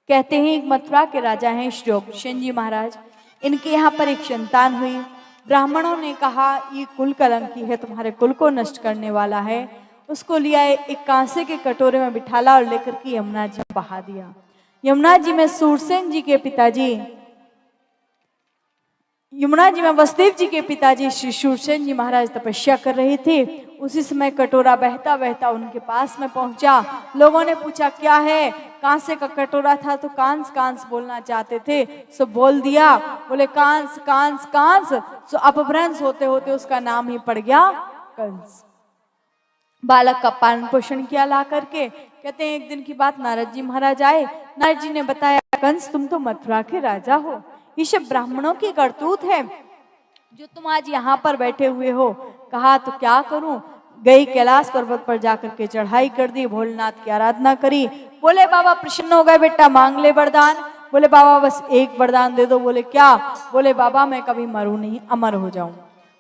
कहते हैं एक मथुरा के राजा हैं श्री अग्रसेन जी महाराज। इनके यहाँ पर एक संतान हुई। ब्राह्मणों ने कहा ये कुल कलंकी है, तुम्हारे कुल को नष्ट करने वाला है। उसको लिया एक कांसे के कटोरे में बिठाला और लेकर के यमुना जी में बहा दिया। यमुना जी में सूरसेन जी के पिताजी, यमुना जी में वसुदेव जी के पिताजी श्री सूरसेन जी महाराज तपस्या कर रहे थे। उसी समय कटोरा बहता बहता उनके पास में पहुंचा। लोगों ने पूछा क्या है? कांसे का कटोरा था तो कांस कांस बोलना चाहते थे, सो बोल दिया। बोले कांस कांस कांस, सो अपभ्रंश होते होते उसका नाम ही पड़ गया कंस। बालक का पालन पोषण किया ला करके। कहते हैं एक दिन की बात, नारद जी महाराज आए। नारद जी ने बताया कंस तुम तो मथुरा के राजा हो, ये सब ब्राह्मणों की करतूत है जो तुम आज यहाँ पर बैठे हुए हो। कहा तो क्या करूं? गई कैलाश पर्वत पर जाकर के चढ़ाई कर दी, भोलेनाथ की आराधना करी। बोले बाबा प्रसन्न हो गए, बेटा मांग ले वरदान। बोले बाबा बस एक वरदान दे दो। बोले क्या? बोले बाबा मैं कभी मरूं नहीं, अमर हो जाऊं।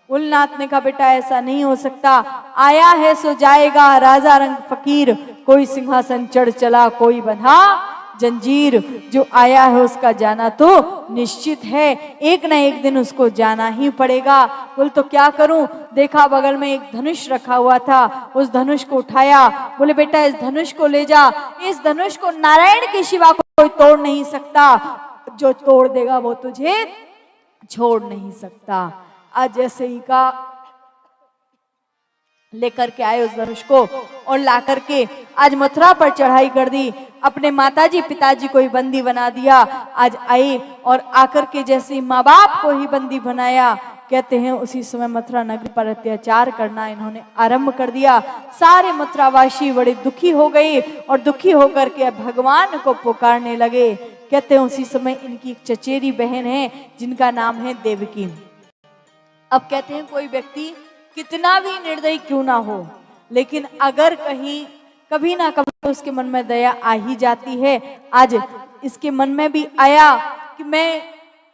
भोलेनाथ ने कहा बेटा ऐसा नहीं हो सकता, आया है सो जाएगा, राजा रंग फकीर, कोई सिंहासन चढ़ चला कोई बंधा जंजीर। जो आया है उसका जाना तो निश्चित है, एक न एक दिन उसको जाना ही पड़ेगा। बोले तो क्या करूं? देखा बगल में एक धनुष रखा हुआ था, उस धनुष को उठाया। बोले बेटा इस धनुष को ले जा, इस धनुष को नारायण के सिवा कोई तोड़ नहीं सकता, जो तोड़ देगा वो तुझे छोड़ नहीं सकता। आज जैसे ही का लेकर के आए उस धनुष को और ला करके आज मथुरा पर चढ़ाई कर दी। अपने माताजी पिताजी को ही बंदी बना दिया। आज आई और आकर के जैसे माँ बाप को ही बंदी बनाया। कहते हैं उसी समय मथुरा नगरी पर अत्याचार करना इन्होंने आरंभ कर दिया। सारे मथुरावासी बड़े दुखी हो गए और दुखी होकर के भगवान को पुकारने लगे। कहते हैं उसी समय इनकी एक चचेरी बहन है जिनका नाम है देवकी। अब कहते हैं कोई व्यक्ति कितना भी निर्दयी क्यों ना हो, लेकिन अगर कहीं कभी ना कभी उसके मन में दया आ ही जाती है। आज इसके मन में भी आया कि मैं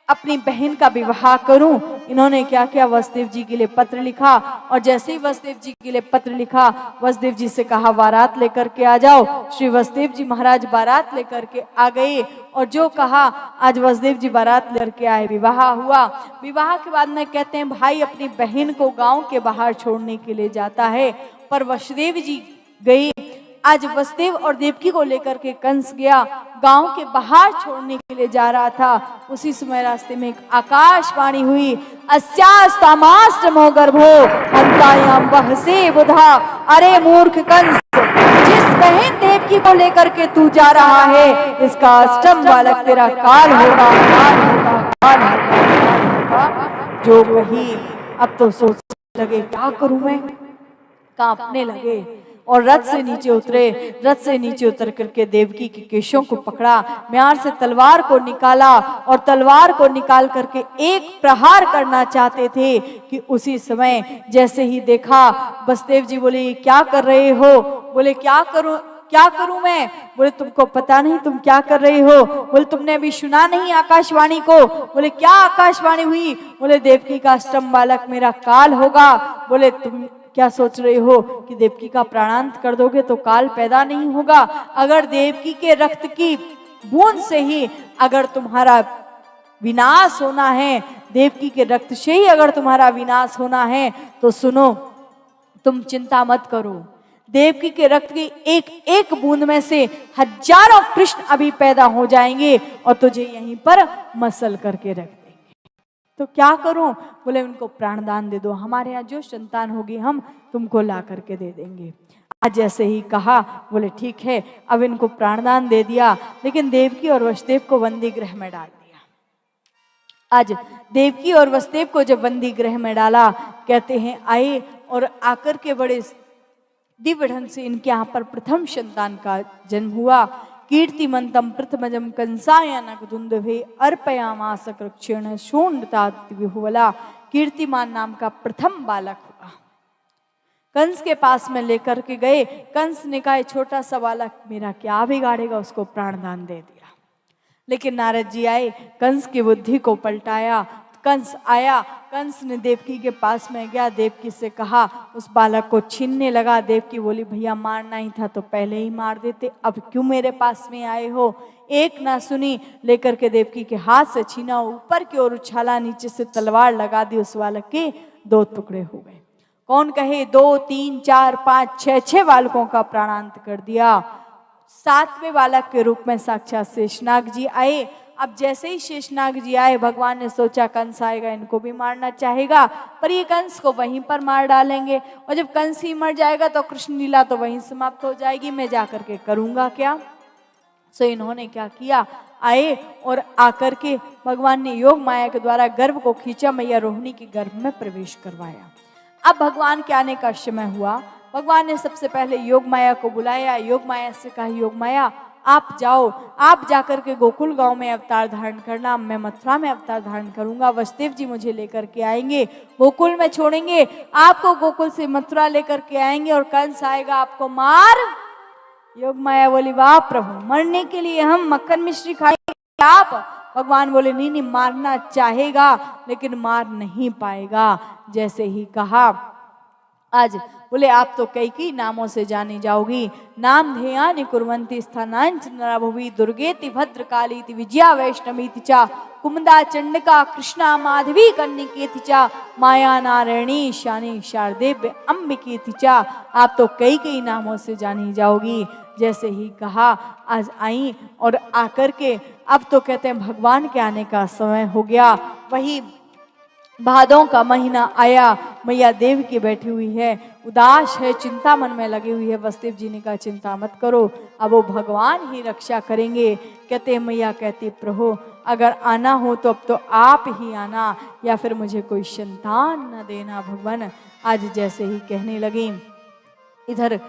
अपनी बहन का विवाह करूं। इन्होंने क्या किया, वसुदेव जी के लिए पत्र लिखा और जैसे ही वसुदेव जी के लिए पत्र लिखा, वसुदेव जी से कहा बारात लेकर के आ जाओ। श्री वसुदेव जी महाराज बारात लेकर के आ गए और जो कहा आज वसुदेव जी बारात लेकर के आए, विवाह हुआ। विवाह के बाद में कहते हैं भाई अपनी बहन को गांव के बाहर छोड़ने के लिए जाता है, पर वसुदेव जी गए। आज वसुदेव और देवकी को लेकर के कंस गया, गांव के बाहर छोड़ने के लिए जा रहा था। उसी समय रास्ते में एक आकाशवाणी हुई, अस्यास्तामास्त्रमो गर्भो हंतायाम बहसे बुधा। अरे मूर्ख कंस, जिस बहन देवकी को लेकर के तू जा रहा है, इसका अष्टम बालक तेरा काल होगा, काल होगा, काल होगा। जो कही अब तो सोचने लगे क्या करूं मैं, कांपने लगे और रथ से नीचे उतरे। रथ से नीचे उतर करके देवकी के केशों को पकड़ा, म्यार से तलवार को निकाला और तलवार को निकाल करके एक प्रहार करना चाहते थे कि उसी समय जैसे ही देखा वसुदेव जी बोले क्या कर रहे हो? बोले क्या करूं मैं? बोले तुमको पता नहीं तुम क्या कर रहे हो? बोले तुमने अभी सुना नहीं आकाशवाणी को? बोले क्या आकाशवाणी हुई? बोले देवकी का अष्टम बालक मेरा काल होगा। बोले तुम क्या सोच रहे हो कि देवकी का प्राणांत कर दोगे तो काल पैदा नहीं होगा? अगर देवकी के रक्त की बूंद से ही अगर तुम्हारा विनाश होना है, देवकी के रक्त से ही अगर तुम्हारा विनाश होना है तो सुनो, तुम चिंता मत करो। देवकी के रक्त की एक एक बूंद में से हजारों कृष्ण अभी पैदा हो जाएंगे और तुझे यहीं पर मसल करके रख देंगे। तो क्या करूं? बोले उनको प्राणदान दे दो, हमारे यहाँ जो संतान होगी हम तुमको ला करके दे देंगे। आज जैसे ही कहा बोले ठीक है, अब इनको प्राणदान दे दिया। लेकिन देवकी और वसुदेव को बंदी गृह में डाल दिया। आज देवकी और वसुदेव को जब बंदी गृह में डाला, कहते हैं आए और आकर के बड़े दिव्य ढंग से इनके यहाँ पर प्रथम संतान का जन्म हुआ। कीर्तिमंतम प्रथमजम कंसायनकदुंदुभे अर्पयामास कृक्षेण शोणतातिविहुवला। कीर्तिमान नाम का प्रथम बालक हुआ। कंस के पास में लेकर के गए। कंस ने कहा छोटा सा बालक मेरा क्या बिगाड़ेगा, उसको प्राणदान दे दिया। लेकिन नारद जी आए, कंस की बुद्धि को पलटाया। कंस आया, कंस ने देवकी के पास में गया, देवकी से कहा, उस बालक को छीनने लगा। देवकी बोली भैया मारना ही था तो पहले ही मार देते, अब क्यों मेरे पास में आए हो। एक ना सुनी, लेकर के देवकी के हाथ से छीना, ऊपर की ओर उछाला, नीचे से तलवार लगा दी, उस बालक के 2 टुकड़े हो गए। कौन कहे 2, 3, 4, 5, 6 बालकों का प्राणांत कर दिया। 7वें बालक के रूप में साक्षात शेषनाग जी आए। अब जैसे ही शेषनाग जी आए, भगवान ने सोचा कंस आएगा, इनको भी मारना चाहेगा, पर ये कंस को वहीं पर मार डालेंगे, और जब कंस ही मर जाएगा तो कृष्ण लीला तो वहीं समाप्त हो जाएगी, मैं जाकर के करूंगा क्या। सो इन्होंने क्या किया, आए और आकर के भगवान ने योग माया के द्वारा गर्भ को खींचा, मैया रोहिणी के गर्भ में प्रवेश करवाया। अब भगवान के आने का समय हुआ, भगवान ने सबसे पहले योग माया को बुलाया। योग माया से कहा, योग माया आप जाओ, आप जाकर के गोकुल गांव में अवतार धारण करना, मैं मथुरा में अवतार धारण करूंगा, वसुदेव जी मुझे लेकर के आएंगे, गोकुल में छोड़ेंगे, आपको गोकुल से मथुरा लेकर के आएंगे और कंस आएगा आपको मार। योग माया बोली वाह प्रभु, मरने के लिए हम मक्खन मिश्री खाएंगे आप। भगवान बोले नहीं नहीं, मारना चाहेगा लेकिन मार नहीं पाएगा। जैसे ही कहा, आज बोले आप तो कई नामों से जानी जाओगी, नाम ध्येयानि कुर्वन्ति स्थानांच नरभुवि, दुर्गेति भद्रकालीति विजया वैष्णवीति चा, कुमुदा चंडिका कृष्णा माधवी कन्निकेति चा, माया नारायणी शानी शारदेव्य अंबिकेति चा। आप तो कई नामों से जानी जाओगी। जैसे ही कहा, आज आई और आकर के अब तो कहते हैं भगवान के आने का समय हो गया। वही भादों का महीना आया, मैया देव की बैठी हुई है, उदास है, चिंता मन में लगी हुई है। वसुदेव जी ने कहा चिंता मत करो, अब वो भगवान ही रक्षा करेंगे। कहते मैया कहती प्रभु अगर आना हो तो अब तो आप ही आना, या फिर मुझे कोई संतान न देना भगवान। आज जैसे ही कहने लगी, इधर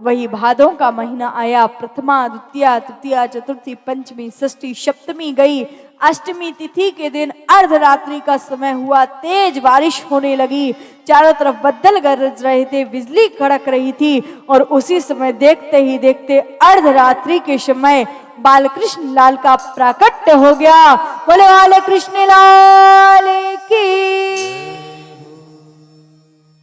वही भादों का महीना आया, प्रथमा द्वितीया तृतीया चतुर्थी पंचमी षष्ठी सप्तमी गई, अष्टमी तिथि के दिन अर्धरात्रि का समय हुआ, तेज बारिश होने लगी, चारों तरफ बदल गरज रहे थे, बिजली कड़क रही थी। और उसी समय देखते ही देखते अर्धरात्रि के समय बालकृष्ण लाल का प्राकट्य हो गया। बोले बालकृष्ण लाल की।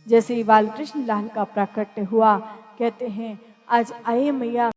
जैसे ही बालकृष्ण लाल का प्राकट्य हुआ, कहते हैं आज आए मैया